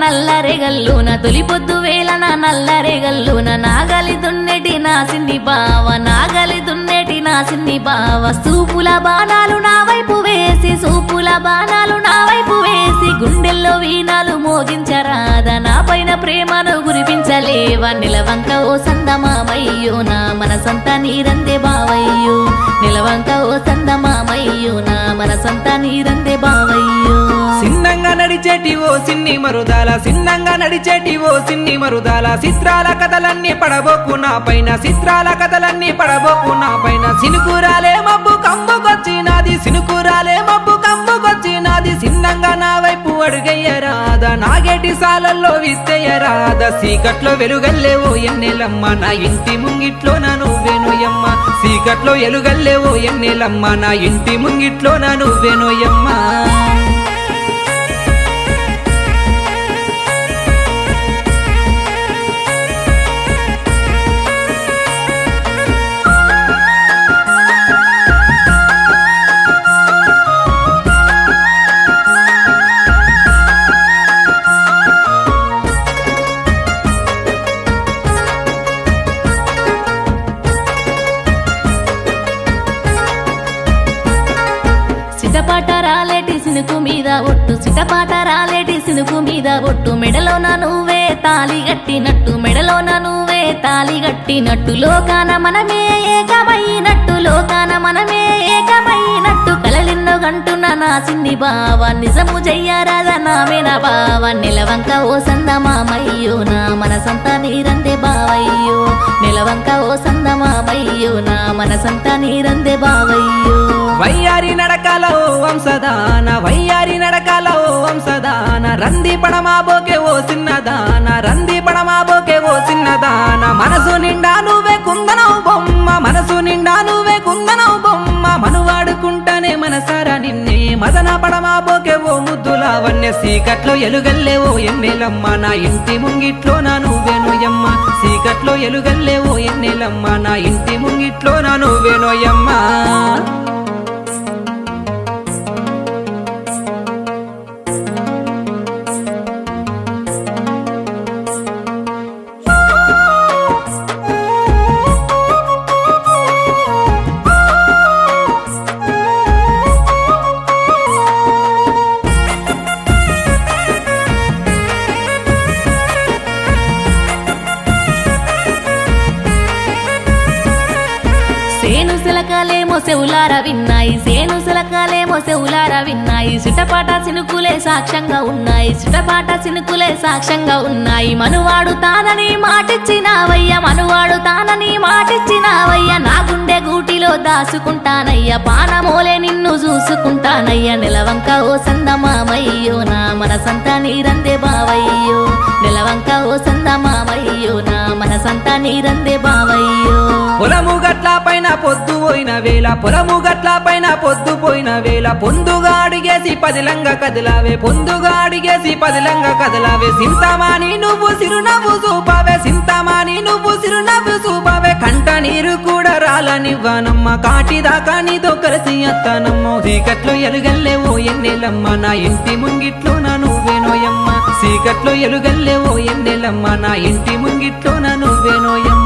నల్లరేగల్లున తొలి పొద్దు వేళన నల్లరేగల్లున నాగలి దున్నెటి నా సిన్ని బావ నాగలి దున్నెటి నా సిన్ని బావ సూపుల బాణాలు నా వైపు వేసి సూపుల బాణాలు నా వైపు వేసి గుండెల్లో వీణాలు మోగించరాద నా పైన ప్రేమను కురిపించలేవా నిలవంక ఓ సందమామయ్యో నా మనసంతా నీరందే బావయ్యో నిలవంక ఓ సందమామయ్యో నా మనసంతా నీరందే బావయ్యో సిన్నంగా నడిచేటి ఓ సిన్ని మరుదాల సిన్నంగా నడిచేటి ఓ సిన్ని మరుదాల చిత్రాల కథలన్నీ పడబోకు నా పైన చిత్రాల కథలన్నీ పడబోకు నా పైన సినుకురాలే మబ్బు కంబుకొచ్చినాది సినుకురాలే మబ్బు కంబుకొచ్చినాది సిన్నంగా నా వైపు అడుగయ్యరాద నాగేటి సాలల్లో విత్తయ్యరాద సీకట్లో వెలుగల్లేవో ఎన్నెలమ్మ నా ఇంటి ముంగిట్లో నా నువ్వేనోయమ్మ సీకట్లో ఎలుగల్లేవో ఎన్నెలమ్మ నా ఇంటి ముంగిట్లో నా నువ్వేనోయమ్మ సిటపాట రాలేటి సినుకు మీద ఒట్టు సిటపాట రాలేటి సినుకు మీద ఒట్టు మెడలోన నువ్వే తాలి గట్టినట్టు మెడలోన నువ్వే తాలి గట్టినట్టు లోకాన మనమే ఏకమైనట్టు లోకాన మనమే ఏకమైనట్టు కలలిన్నో గంటున్న నా సిన్ని బావ నిజము చెయ్యరాద నామేన బావ నిలవంక ఓ సందమామయ్యో నా మనసంతా నీరందే బావయ్యో నిలవంక ఓ సందమామయ్యో నా మనసంతా నీరందే బావయ్యో వయ్యారి నడకాల ఓ వంశదాన వయ్యారి నడకాల ఓ వంశదాన రంది పడమాబోకే ఓ చిన్నదాన రంది పడమాబోకే ఓ చిన్నదాన మనసు నిండా నువ్వే కుందనవు బొమ్మ మనసు నిండా నువ్వే కుందనవు బొమ్మ మనువాడుకుంటానే మనసారా నిన్నే మదన పడమాబోకే ఓ ముద్దులావన్య సీకట్లో ఎలుగల్లేవో ఎన్నెలమ్మ నా ఇంటి ముంగిట్లో నా నువ్వేనోయమ్మ సీకట్లో ఎలుగల్లేవో ఎన్నెలమ్మ నా ఇంటి ముంగిట్లో నా నువ్వేనోయమ్మ సేను శిలకాలేమో చెవులారా విన్నాయి సేను శిలకాలేమో చెవులారా విన్నాయి సిటపాట సినుకులే సాక్ష్యంగా ఉన్నాయి సిటపాట సినుకులే సాక్ష్యంగా ఉన్నాయి మనువాడు తానని మాటిచ్చినావయ్య మనువాడు తానని మాటిచ్చినావయ్య నా గుండె గూటిలో దాసుకుంటానయ్య పానమోలే నిన్ను చూసుకుంటానయ్య నిలవంక ఓ సందమామయ్యో నా మనసంతా నీరందే బావయ్యో నిలవంక ఓ సందమామయ్యో నా మనసంతా నీరందే బావయ్యో పొలము గట్ల పైన పొద్దు పోయిన వేళ పొలము గట్ల పైన పొద్దు పోయిన వేళ పొందుగా అడిగేసి పదిలంగా కదిలావే పొందుగా అడిగేసి పదిలంగా కదిలావే సింతమాని నువ్వు సిరునవ్వు చూపావే సింతమాని నువ్వు సిరునవ్వు చూపావే కంట నీరు కూడా రాలనివ్వనమ్మ కాటిదాకా నీతో కలిసి అత్తానమ్మ చీకట్లో ఎలుగల్లేవో ఎన్నెలమ్మ నా ఇంటి ముంగిట్లో నా నువ్వేనోయమ్మ చీకట్లో ఎలుగల్లేవో ఎన్నెలమ్మ నా ఇంటి ముంగిట్లో నా నువ్వేనోయమ్మ